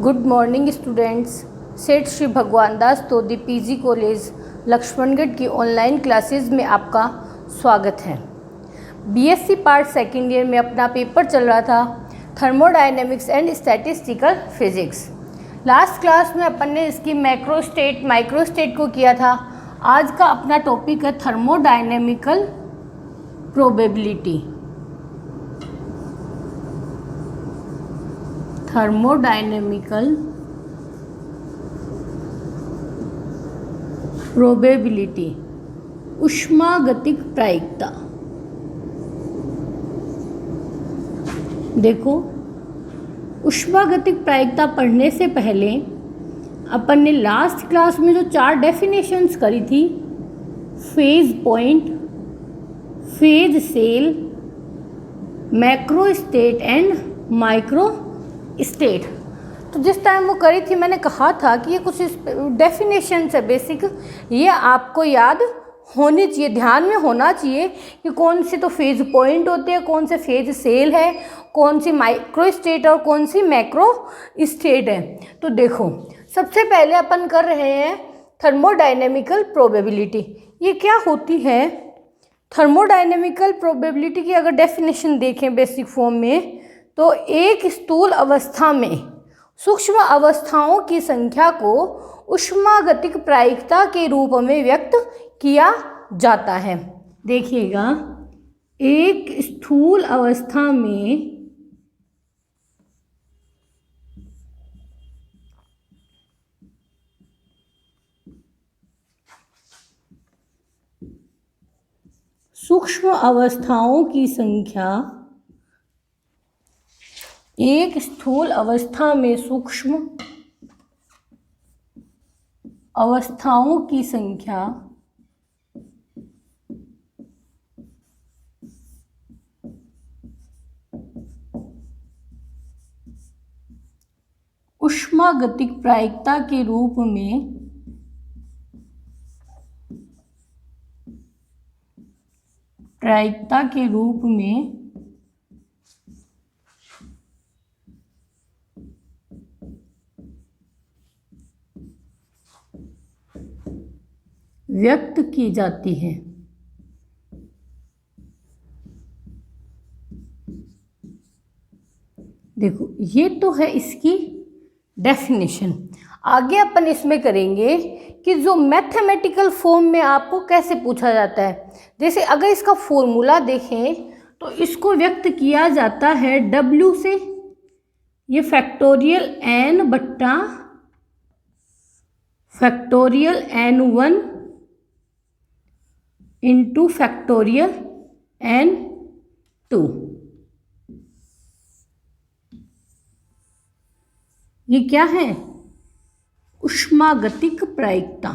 Good morning students. सेठ श्री भगवान दास तोदी PG college Laxmangarh की ऑनलाइन क्लासेस में आपका स्वागत है। बीएससी पार्ट सेकेंड ईयर में अपना पेपर चल रहा था thermodynamics and statistical physics. Last class में अपन ने इसकी मैक्रोस्टेट माइक्रोस्टेट को किया था। आज का अपना टॉपिक है थर्मोडायनेमिकल प्रोबेबिलिटी। थर्मोडायनेमिकल प्रोबेबिलिटी, ऊष्मागतिक प्रायिकता। देखो, ऊष्मागतिक प्रायिकता पढ़ने से पहले अपन ने लास्ट क्लास में जो 4 डेफिनेशंस करी थी, phase point, phase cell, macro state and micro state, तो जिस टाइम वो करी थी मैंने कहा था कि ये कुछ डेफिनेशन है बेसिक, ये आपको याद होनी चाहिए, ध्यान में होना चाहिए कि कौन से तो फेज पॉइंट होते हैं, कौन से फेज सेल है, कौन सी माइक्रो स्टेट और कौन सी मैक्रो स्टेट है। तो देखो, सबसे पहले अपन कर रहे हैं थर्मोडायनेमिकल प्रोबेबिलिटी। ये क्या होती है? थर्मोडायनेमिकल प्रोबेबिलिटी की अगर डेफिनेशन देखें बेसिक फॉर्म में, तो एक स्थूल अवस्था में सूक्ष्म अवस्थाओं की संख्या को ऊष्मागतिक प्रायिकता के रूप में व्यक्त किया जाता है। देखिएगा, एक स्थूल अवस्था में सूक्ष्म अवस्थाओं की संख्या, एक स्थूल अवस्था में सूक्ष्म अवस्थाओं की संख्या ऊष्मागतिक प्रायिकता के रूप में व्यक्त की जाती है। देखो, ये तो है इसकी डेफिनेशन। आगे अपन इसमें करेंगे कि जो मैथमेटिकल फॉर्म में आपको कैसे पूछा जाता है। जैसे अगर इसका फॉर्मूला देखें तो इसको व्यक्त किया जाता है W से, ये फैक्टोरियल n बट्टा factorial n1 into factorial n2। ये क्या है? ऊष्मागतिक प्रायिकता।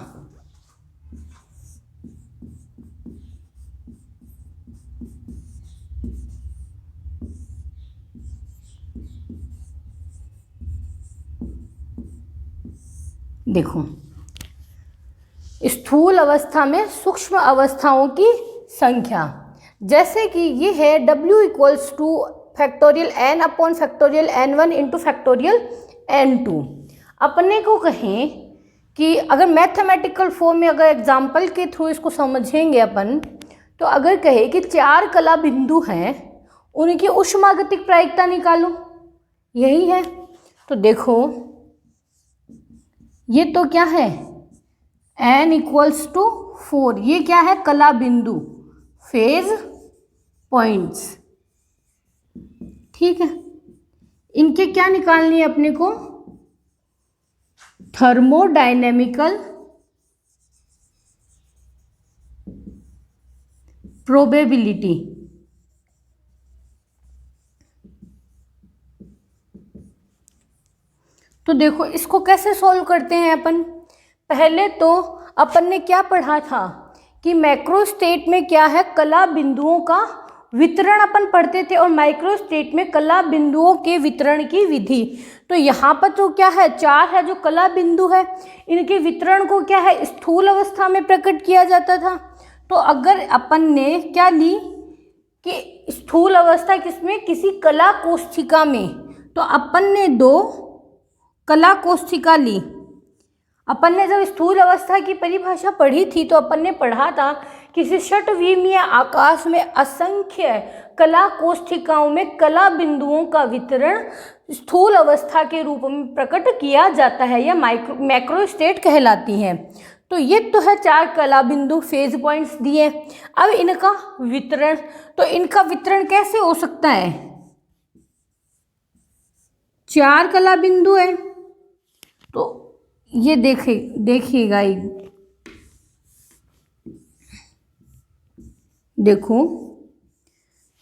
देखो, स्थूल अवस्था में सूक्ष्म अवस्थाओं की संख्या, जैसे कि ये है W equals two factorial n upon factorial n1 into factorial n2। अपने को कहें कि अगर मैथमेटिकल फॉर्म में, अगर एग्जाम्पल के थ्रू इसको समझेंगे अपन, तो अगर कहे कि 4 कला बिंदु हैं, उनकी ऊष्मागतिक प्रायिकता निकालो, यही है। तो देखो, ये तो क्या है? n इक्वल्स टू 4, ये क्या है? कला बिंदु, फेज पॉइंट्स। ठीक है, इनके क्या निकालनी है अपने को? Thermodynamical probability. तो देखो, इसको कैसे सॉल्व करते हैं अपन? पहले तो अपन ने क्या पढ़ा था कि मैक्रो स्टेट में क्या है? कला बिंदुओं का वितरण अपन पढ़ते थे, और माइक्रो स्टेट में कला बिंदुओं के वितरण की विधि। तो यहाँ पर तो क्या है? 4 है जो कला बिंदु है, इनके वितरण को क्या है? स्थूल अवस्था में प्रकट किया जाता था। तो अगर अपन ने क्या ली कि स्थूल अवस्था किसमें? किसी कला कोष्ठिका में, तो अपन ने 2 कला कोष्ठिका ली। अपन ने जब स्थूल अवस्था की परिभाषा पढ़ी थी तो अपन ने पढ़ा था किसी षटविमीय आकाश में असंख्य कला कोष्ठिकाओं में कला बिंदुओं का वितरण स्थूल अवस्था के रूप में प्रकट किया जाता है, यह मैक्रो स्टेट कहलाती है। तो ये तो है 4 कला बिंदु, फेज पॉइंट्स दिए। अब इनका वितरण, तो इनका वितरण कैसे हो सकता है? 4 कला बिंदु है तो ये देखिएगा, देखो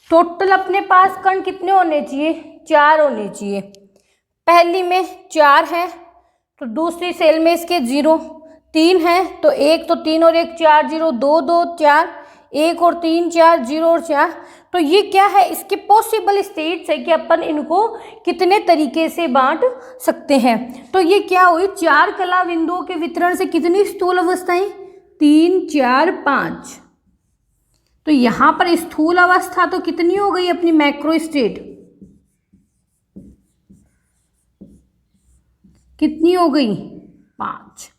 टोटल अपने पास कण कितने होने चाहिए? 4 होने चाहिए। पहली में 4 है तो दूसरी सेल में इसके 0, 3 है तो 1 तो 3 और 1 4, 0 2 2 4, 1 और 3 4, 0 और 4। तो ये क्या है? इसके पॉसिबल स्टेट्स है कि अपन इनको कितने तरीके से बांट सकते हैं। तो ये क्या हुई? 4 कला बिंदुओं के वितरण से कितनी स्थूल अवस्थाएं? 3 4 5। तो यहाँ पर स्थूल अवस्था तो कितनी हो गई अपनी मैक्रो स्टेट? कितनी हो गई? 5।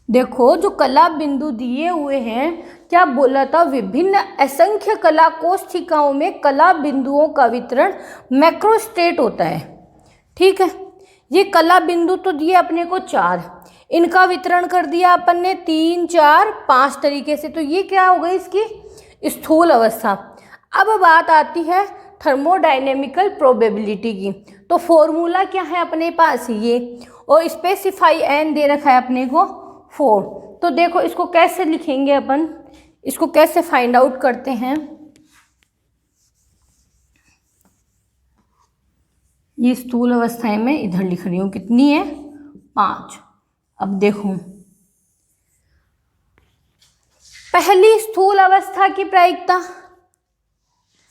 देखो जो कला बिंदु दिए हुए हैं, क्या बोला था? विभिन्न असंख्य कला कोष्ठिकाओं में कला बिंदुओं का वितरण मैक्रो स्टेट होता है। ठीक है, ये कला बिंदु तो दिए अपने को 4, इनका वितरण कर दिया अपन ने 3 4 5 तरीके से। तो ये क्या हो गई? इसकी स्थूल अवस्था। अब बात आती है थर्मोडायनेमिकल प्रोबेबिलिटी की। तो फॉर्मूला क्या है अपने पास? ये, और स्पेसिफाई एन दे रखा है अपने को 4। तो देखो इसको कैसे लिखेंगे अपन, इसको कैसे फाइंड आउट करते हैं। ये स्थूल अवस्थाएं मैं इधर लिख रही हूँ, कितनी है? 5। अब देखो पहली स्थूल अवस्था की प्रायिकता,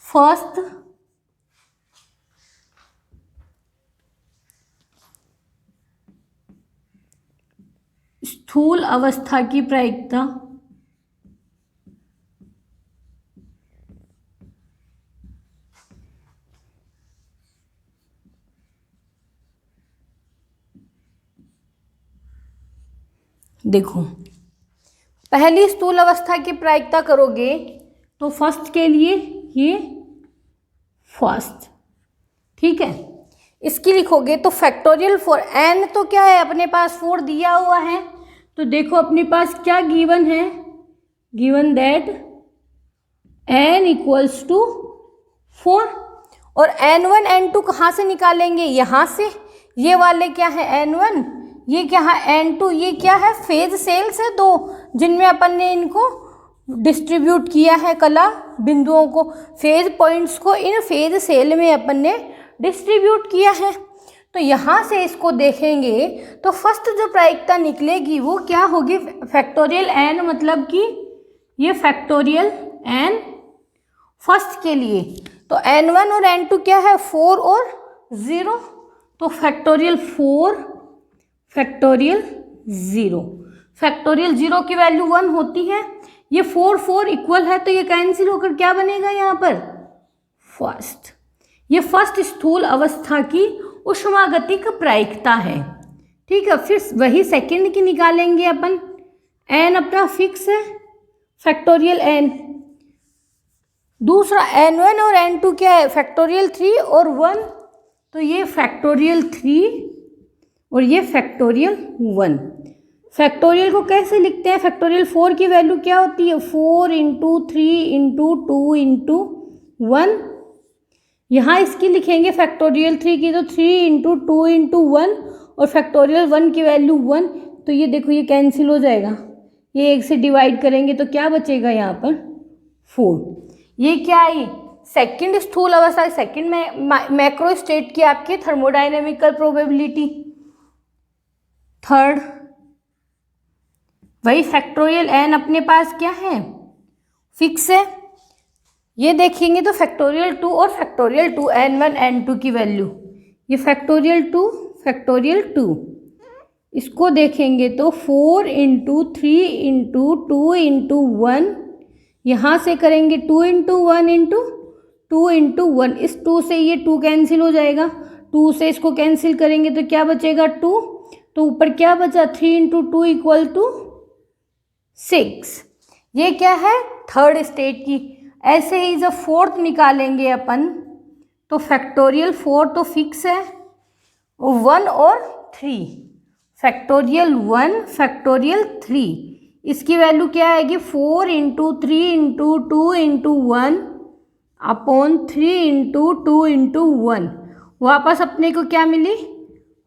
फर्स्ट स्थूल अवस्था की प्रायिकता देखो, पहली स्थूल अवस्था की प्रायिकता करोगे तो फर्स्ट के लिए ये फर्स्ट, ठीक है। इसकी लिखोगे तो फैक्टोरियल 4, एन तो क्या है अपने पास? 4 दिया हुआ है। तो देखो अपने पास क्या गिवन है? Given that n equals to 4। और n1 n2 कहाँ से निकालेंगे? यहाँ से। ये वाले क्या है? n1, ये क्या है? n2। ये क्या है? फेज सेल्स है 2, जिनमें अपन ने इनको डिस्ट्रीब्यूट किया है कला बिंदुओं को, फेज पॉइंट्स को इन फेज सेल में अपन ने डिस्ट्रीब्यूट किया है। तो यहाँ से इसको देखेंगे तो फर्स्ट जो प्रायिकता निकलेगी वो क्या होगी? फैक्टोरियल n, मतलब कि ये फैक्टोरियल n फर्स्ट के लिए। तो n1 और n2 क्या है? 4 और 0। तो फैक्टोरियल 4 फैक्टोरियल 0, फैक्टोरियल 0 की वैल्यू 1 होती है। ये 4 4 इक्वल है तो ये कैंसिल होकर क्या बनेगा यहाँ पर? फर्स्ट। ये फर्स्ट स्थूल अवस्था की ऊष्मागतिक प्रायिकता है, ठीक है। फिर वही सेकंड की निकालेंगे अपन। n अपना फिक्स है, फैक्टोरियल n। दूसरा n1 और n2 क्या है? फैक्टोरियल 3 और 1। तो ये फैक्टोरियल 3 और ये फैक्टोरियल 1। फैक्टोरियल को कैसे लिखते हैं? फैक्टोरियल 4 की वैल्यू क्या होती है? 4 इंटू 3 इंटू 2 इंटू 1। यहाँ इसकी लिखेंगे फैक्टोरियल 3 की तो 3 इंटू 2 इंटू 1, और फैक्टोरियल 1 की वैल्यू 1। तो ये देखो ये कैंसिल हो जाएगा, ये 1 से डिवाइड करेंगे तो क्या बचेगा यहाँ पर? 4। ये क्या है? सेकंड स्थूल अवस्था, सेकंड में मैक्रो स्टेट की आपकी थर्मोडायनेमिकल प्रोबेबिलिटी। थर्ड वही फैक्टोरियल n अपने पास क्या है? फिक्स है। ये देखेंगे तो फैक्टोरियल 2 और फैक्टोरियल 2, n1 n2 की वैल्यू, ये फैक्टोरियल 2 फैक्टोरियल 2। इसको देखेंगे तो 4 इंटू 3 इंटू 2 इंटू 1, यहाँ से करेंगे 2 इंटू 1 इंटू 2 इंटू 1। इस 2 से ये 2 कैंसिल हो जाएगा, 2 से इसको कैंसिल करेंगे तो क्या बचेगा? 2। तो ऊपर क्या बचा, 3 इंटू 2 इक्वल टू 6। ये क्या है, थर्ड स्टेट की। ऐसे ही जब फोर्थ निकालेंगे अपन, तो फैक्टोरियल 4 तो फिक्स है, 1 और 3, फैक्टोरियल 1 फैक्टोरियल 3, इसकी वैल्यू क्या आएगी, 4 into 3 into 2 into 1 upon 3 into 2 into 1, वापस अपने को क्या मिली,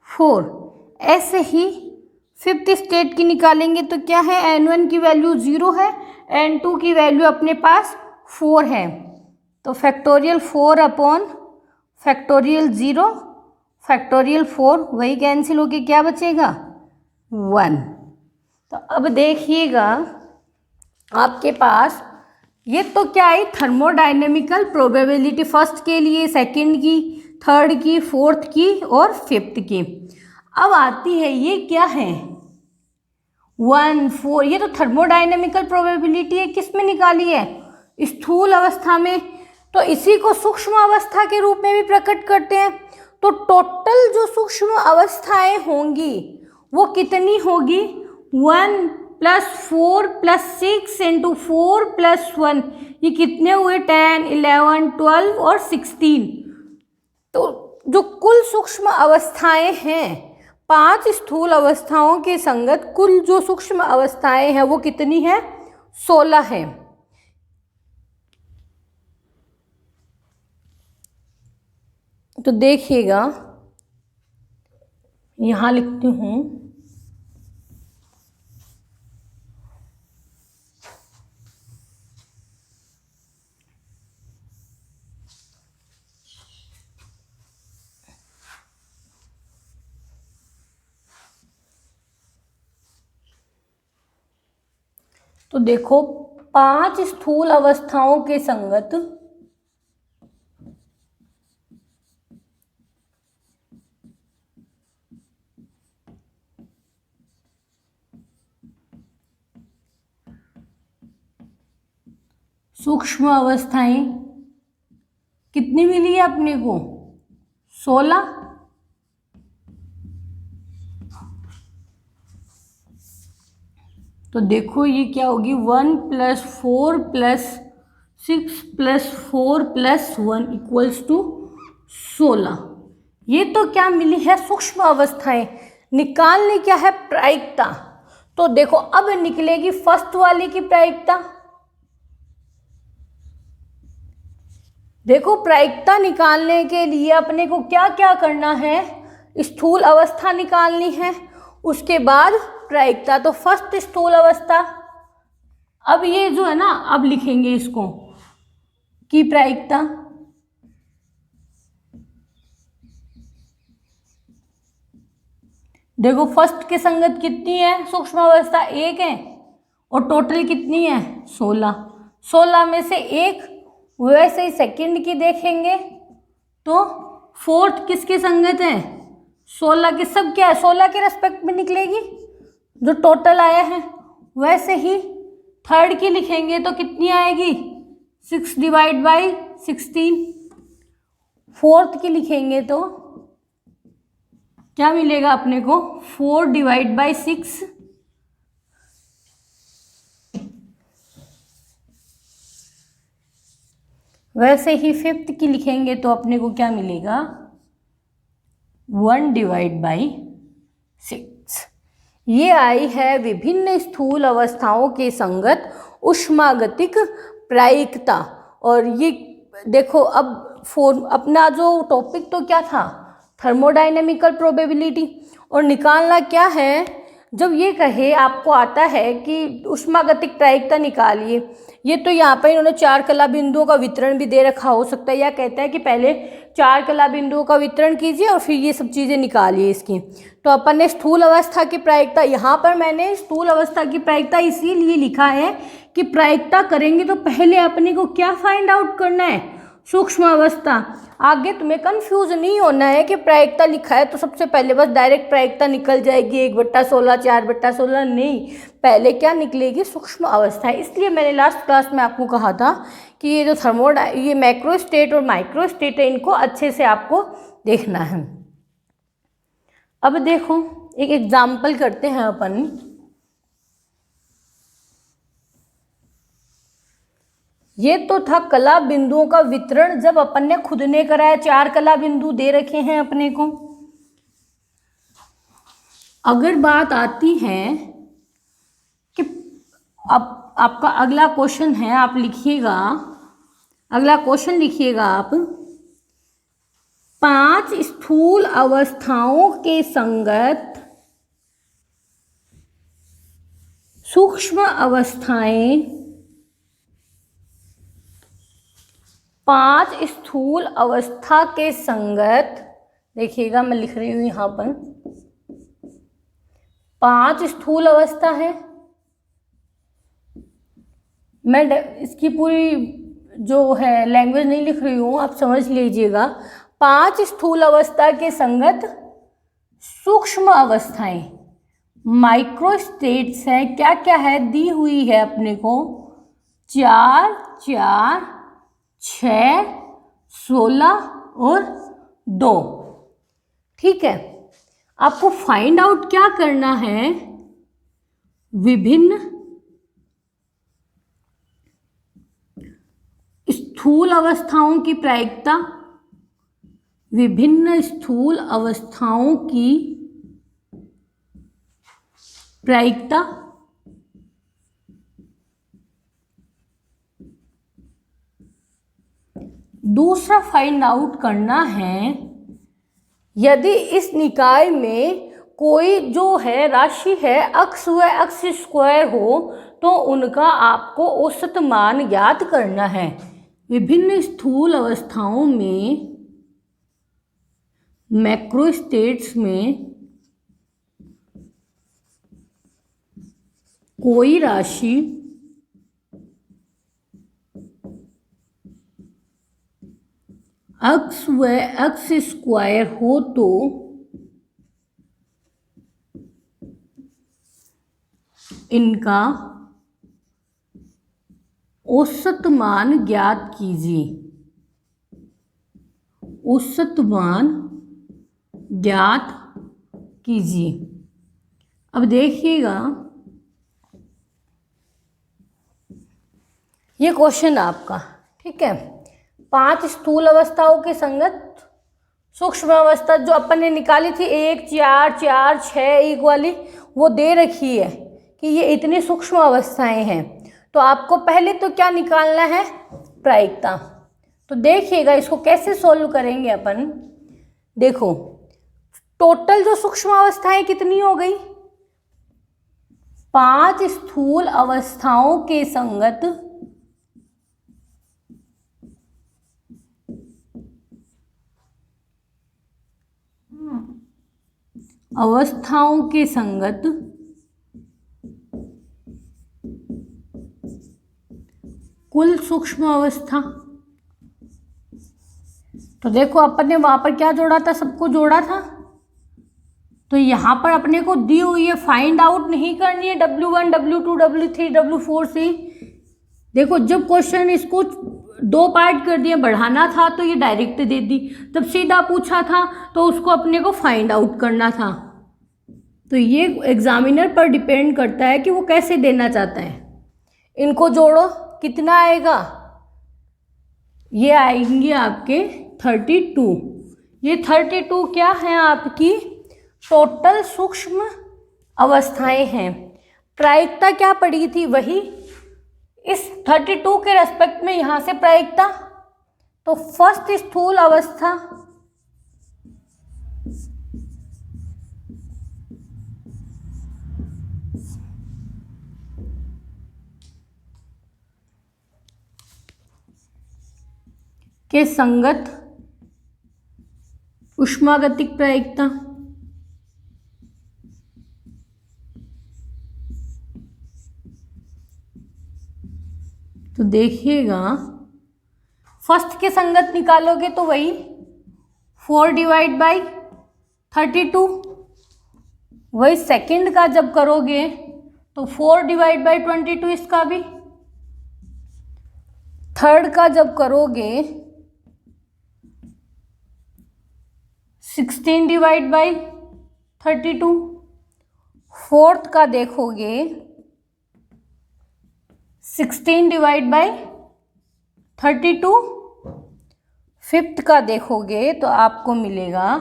4। ऐसे ही फिफ्थ स्टेट की निकालेंगे तो क्या है, n1 की वैल्यू 0 है, n2 की वैल्यू अपने पास 4 है, तो फैक्टोरियल 4 अपॉन फैक्टोरियल 0 फैक्टोरियल 4, वही कैंसिल होके क्या बचेगा, 1। तो अब देखिएगा आपके पास ये तो क्या है, थर्मोडायनेमिकल प्रोबेबिलिटी, फर्स्ट के लिए, सेकंड की, थर्ड की, फोर्थ की और फिफ्थ की। अब आती है ये क्या है, 1, 4, ये तो थर्मोडायनेमिकल प्रोबेबिलिटी है, किस में निकाली है, स्थूल अवस्था में, तो इसी को सूक्ष्म अवस्था के रूप में भी प्रकट करते हैं। तो टोटल जो सूक्ष्म अवस्थाएं होंगी वो कितनी होगी, 1 प्लस 4 प्लस 6 इंटू 4 प्लस 1, ये कितने हुए, 10, 11, 12 और 16। तो जो कुल सूक्ष्म अवस्थाएं हैं, 5 स्थूल अवस्थाओं के संगत कुल जो सूक्ष्म अवस्थाएं हैं वो कितनी है, 16 है। तो देखिएगा यहाँ लिखती हूँ, तो देखो 5 स्थूल अवस्थाओं के संगत सूक्ष्म अवस्थाएं कितनी मिली है अपने को, 16। तो देखो ये क्या होगी, 1 plus 4 plus 6 plus 4 plus 1 equals to 16। ये तो क्या मिली है, सूक्ष्म अवस्थाएं। निकालने क्या है, प्रायिकता। तो देखो अब निकलेगी फर्स्ट वाली की प्रायिकता। देखो प्रायिकता निकालने के लिए अपने को क्या क्या करना है, स्थूल अवस्था निकालनी है, उसके बाद प्रायिकता। तो फर्स्ट स्थूल अवस्था, अब ये जो है ना, अब लिखेंगे इसको की प्रायिकता। देखो फर्स्ट के संगत कितनी है सूक्ष्म अवस्था, 1 है, और टोटल कितनी है, 16। 16 में से 1, वैसे ही सेकंड की देखेंगे तो फोर्थ किसके संगत है, 16 के, सब क्या है 16 के रेस्पेक्ट में निकलेगी जो टोटल आया है। वैसे ही थर्ड की लिखेंगे तो कितनी आएगी, 6 डिवाइड बाई 16। फोर्थ की लिखेंगे तो क्या मिलेगा अपने को, 4 डिवाइड बाई 6। वैसे ही फिफ्थ की लिखेंगे तो अपने को क्या मिलेगा, 1 डिवाइड बाई 6। ये आई है विभिन्न स्थूल अवस्थाओं के संगत ऊष्मागतिक प्रायिकता। और ये देखो अब अपना जो टॉपिक तो क्या था, थर्मोडायनेमिकल प्रोबेबिलिटी, और निकालना क्या है, जब ये कहे आपको आता है कि ऊष्मागतिक प्रायिकता निकालिए, ये तो यहाँ पर इन्होंने 4 कला बिंदुओं का वितरण भी दे रखा हो सकता है, या कहता है कि पहले 4 कला बिंदुओं का वितरण कीजिए और फिर ये सब चीज़ें निकालिए इसकी। तो अपन ने स्थूल अवस्था की प्रायिकता, यहाँ पर मैंने स्थूल अवस्था की प्रायिकता इसीलिए लिखा है कि प्रायिकता करेंगे तो पहले अपने को क्या फाइंड आउट करना है, सूक्ष्म अवस्था। आगे तुम्हें कंफ्यूज नहीं होना है कि प्रायिकता लिखा है तो सबसे पहले बस डायरेक्ट प्रायिकता निकल जाएगी 1/16 4/16, नहीं, पहले क्या निकलेगी, सूक्ष्म अवस्था। इसलिए मैंने लास्ट क्लास में आपको कहा था कि ये जो ये मैक्रो स्टेट और माइक्रो स्टेट है, इनको अच्छे से आपको देखना है। अब देखो एक एग्जाम्पल करते हैं अपन। ये तो था कला बिंदुओं का वितरण, जब अपन ने खुद ने कराया। 4 कला बिंदु दे रखे हैं अपने को। अगर बात आती है कि अब आपका अगला क्वेश्चन है, आप लिखिएगा, अगला क्वेश्चन लिखिएगा आप, 5 स्थूल अवस्थाओं के संगत सूक्ष्म अवस्थाएं, 5 स्थूल अवस्था के संगत, देखिएगा मैं लिख रही हूं यहां पर, 5 स्थूल अवस्था है। मैं इसकी पूरी जो है लैंग्वेज नहीं लिख रही हूं, आप समझ लीजिएगा। 5 स्थूल अवस्था के संगत सूक्ष्म अवस्थाएं, माइक्रो स्टेट्स है। क्या क्या है, दी हुई है अपने को, 4, 4, 6, 16 और 2। ठीक है, आपको फाइंड आउट क्या करना है, विभिन्न स्थूल अवस्थाओं की प्रायिकता, विभिन्न स्थूल अवस्थाओं की प्रायिकता, दूसरा फाइंड आउट करना है यदि इस निकाय में कोई जो है राशि है अक्स व अक्स स्क्वायर हो तो उनका आपको औसत मान ज्ञात करना है। विभिन्न स्थूल अवस्थाओं में, मैक्रो स्टेट्स में कोई राशि अक्स व अक्स स्क्वायर हो तो इनका औसत मान ज्ञात कीजिए। औसत मान ज्ञात कीजिए। अब देखिएगा, ये क्वेश्चन आपका, ठीक है। 5 स्थूल अवस्थाओं के संगत सूक्ष्म अवस्था जो अपन ने निकाली थी 1, 4, 4, 6 1 वाली, वो दे रखी है कि ये इतनी सूक्ष्म अवस्थाएं हैं। तो आपको पहले तो क्या निकालना है, प्रायिकता। तो देखिएगा इसको कैसे सॉल्व करेंगे अपन। देखो टोटल जो सूक्ष्म अवस्थाएं कितनी हो गई, 5 स्थूल अवस्थाओं के संगत अवस्थाओं के संगत कुल सूक्ष्म अवस्था। तो देखो अपन ने वहां पर क्या जोड़ा था, सबको जोड़ा था। तो यहां पर अपने को दी हुई है, फाइंड आउट नहीं करनी है W1 W2 W3 W4 से। देखो जब क्वेश्चन इसको 2 पार्ट कर दिए, बढ़ाना था तो ये डायरेक्ट दे दी, तब सीधा पूछा था तो उसको अपने को फाइंड आउट करना था। तो ये एग्जामिनर पर डिपेंड करता है कि वो कैसे देना चाहता है। इनको जोड़ो, कितना आएगा, ये आएंगे आपके 32। ये 32 क्या है, आपकी टोटल सूक्ष्म अवस्थाएं हैं। प्रायिकता क्या पड़ी थी, वही इस 32 के रेस्पेक्ट में यहां से प्रायिकता। तो फर्स्ट स्थूल अवस्था के संगत ऊष्मागतिक प्रायिकता, तो देखिएगा फर्स्ट के संगत निकालोगे तो वही 4 डिवाइड बाई 32, वही सेकंड का जब करोगे तो 4 डिवाइड बाई 22 इसका भी, थर्ड का जब करोगे 16 डिवाइड बाई 32, फोर्थ का देखोगे 16 डिवाइड बाई 32, फिफ्थ का देखोगे तो आपको मिलेगा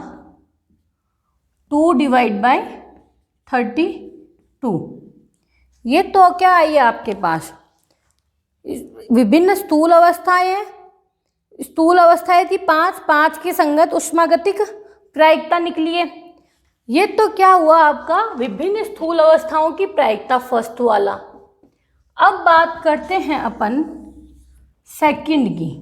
2 डिवाइड बाई 32। ये तो क्या आई आपके पास विभिन्न स्थूल अवस्थाएं हैं। स्थूल अवस्थाएं थी 5 की संगत उष्मागतिक प्रायिकता निकली है। ये तो क्या हुआ आपका विभिन्न स्थूल अवस्थाओं की प्रायिकता फर्स्ट वाला। अब बात करते हैं अपन सेकंड की।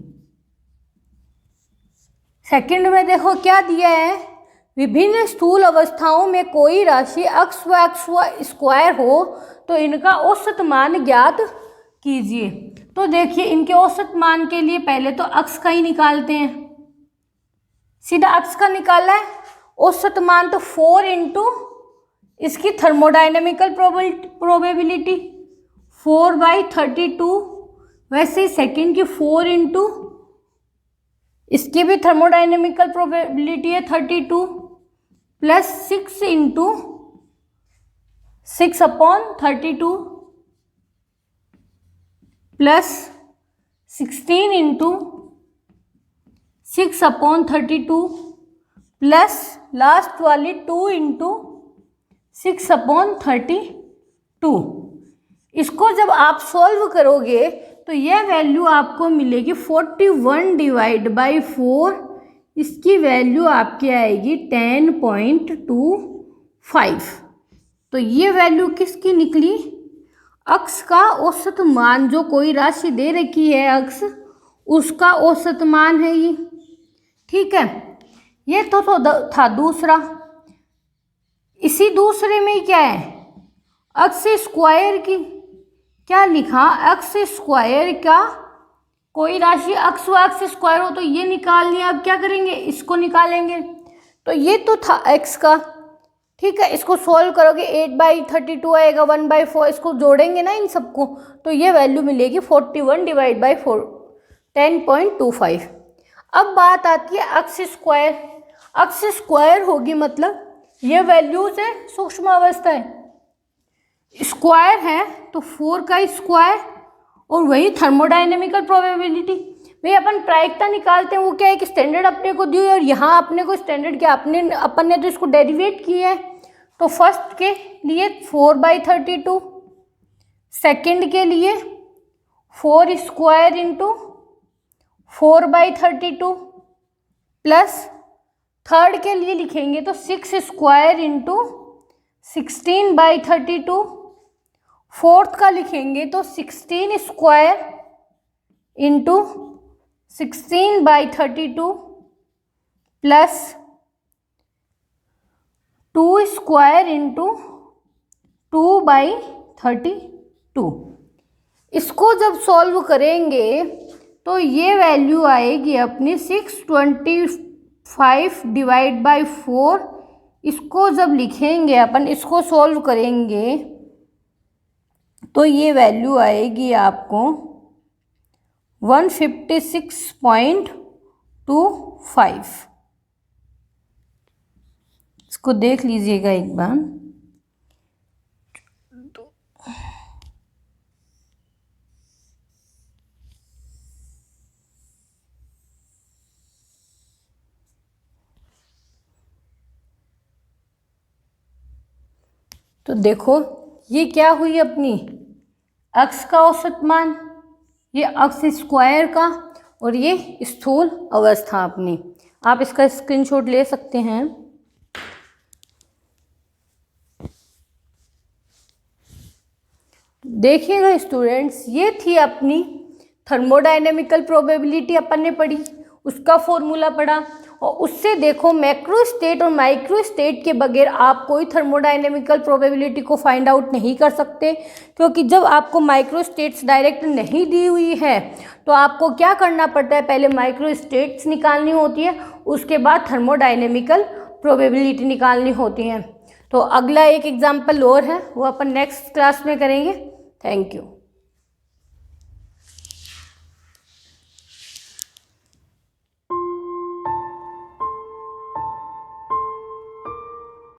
सेकंड में देखो क्या दिया है, विभिन्न स्थूल अवस्थाओं में कोई राशि अक्ष व अक्ष व स्क्वायर हो तो इनका औसत मान ज्ञात कीजिए। तो देखिए इनके औसत मान के लिए पहले तो अक्ष का ही निकालते हैं, सीधा अक्ष का निकाला है। औसत मान तो 4 इंटू इसकी थर्मोडायनेमिकल प्रोबेबिलिटी 4/32, वैसे ही सेकंड की 4 इंटू इसकी भी थर्मोडायनेमिकल प्रोबेबिलिटी है 32 plus 6 into 6/32 plus 16 into 6/32 plus last वाली 2 इंटू 6/32। इसको जब आप सॉल्व करोगे तो यह वैल्यू आपको मिलेगी 41 डिवाइड बाई 4, इसकी वैल्यू आपकी आएगी 10.25। तो ये वैल्यू किसकी निकली, अक्ष का औसत मान, जो कोई राशि दे रखी है अक्ष उसका औसत मान है ये, ठीक है। ये तो था दूसरा। इसी दूसरे में क्या है, अक्ष स्क्वायर की क्या लिखा, अक्ष स्क्वायर का कोई राशि अक्ष व अक्ष स्क्वायर हो तो ये निकाल लिया। अब क्या करेंगे, इसको निकालेंगे। तो ये तो था एक्स का, ठीक है। इसको सोल्व करोगे 8/32 आएगा, 1/4, इसको जोड़ेंगे ना इन सबको तो ये वैल्यू मिलेगी 41 डिवाइड बाई 4, 10.25। अब बात आती है अक्ष स्क्वायर। अक्ष स्क्वायर होगी मतलब ये वैल्यूज है सूक्ष्म अवस्था है, स्क्वायर है तो 4 का स्क्वायर और वही थर्मोडायनेमिकल प्रोबेबिलिटी। भाई अपन प्रायिकता निकालते हैं, वो क्या एक स्टैंडर्ड अपने को दी और यहाँ अपने को स्टैंडर्ड क्या अपन ने तो इसको डेरिवेट किया है। तो फर्स्ट के लिए 4/32, सेकंड के लिए 4 स्क्वायर इंटू 4/32 प्लस थर्ड के लिए लिखेंगे तो 6 स्क्वायर इंटू 16/32, फोर्थ का लिखेंगे तो 16 square into 16/32 plus 2 square into 2/32। इसको जब सॉल्व करेंगे तो ये वैल्यू आएगी अपनी 625 डिवाइड बाई 4। इसको जब लिखेंगे अपन, इसको सॉल्व करेंगे तो ये वैल्यू आएगी आपको 156.25। इसको देख लीजिएगा एक बार। तो देखो ये क्या हुई अपनी अक्ष का औसत मान, ये अक्ष स्क्वायर का और ये स्थूल अवस्था अपनी। आप इसका स्क्रीनशॉट ले सकते हैं। देखिएगा स्टूडेंट्स, ये थी अपनी थर्मोडायनेमिकल प्रोबेबिलिटी अपन ने पढ़ी, उसका फॉर्मूला पढ़ा और उससे देखो मैक्रो स्टेट और माइक्रो स्टेट के बगैर आप कोई थर्मोडायनेमिकल प्रोबेबिलिटी को फाइंड आउट नहीं कर सकते, क्योंकि जब आपको माइक्रो स्टेट्स डायरेक्ट नहीं दी हुई है तो आपको क्या करना पड़ता है, पहले माइक्रो स्टेट्स निकालनी होती है, उसके बाद थर्मोडायनेमिकल प्रोबेबिलिटी निकालनी होती है। तो अगला एक एग्जाम्पल और है, वो अपन नेक्स्ट क्लास में करेंगे। Thank you.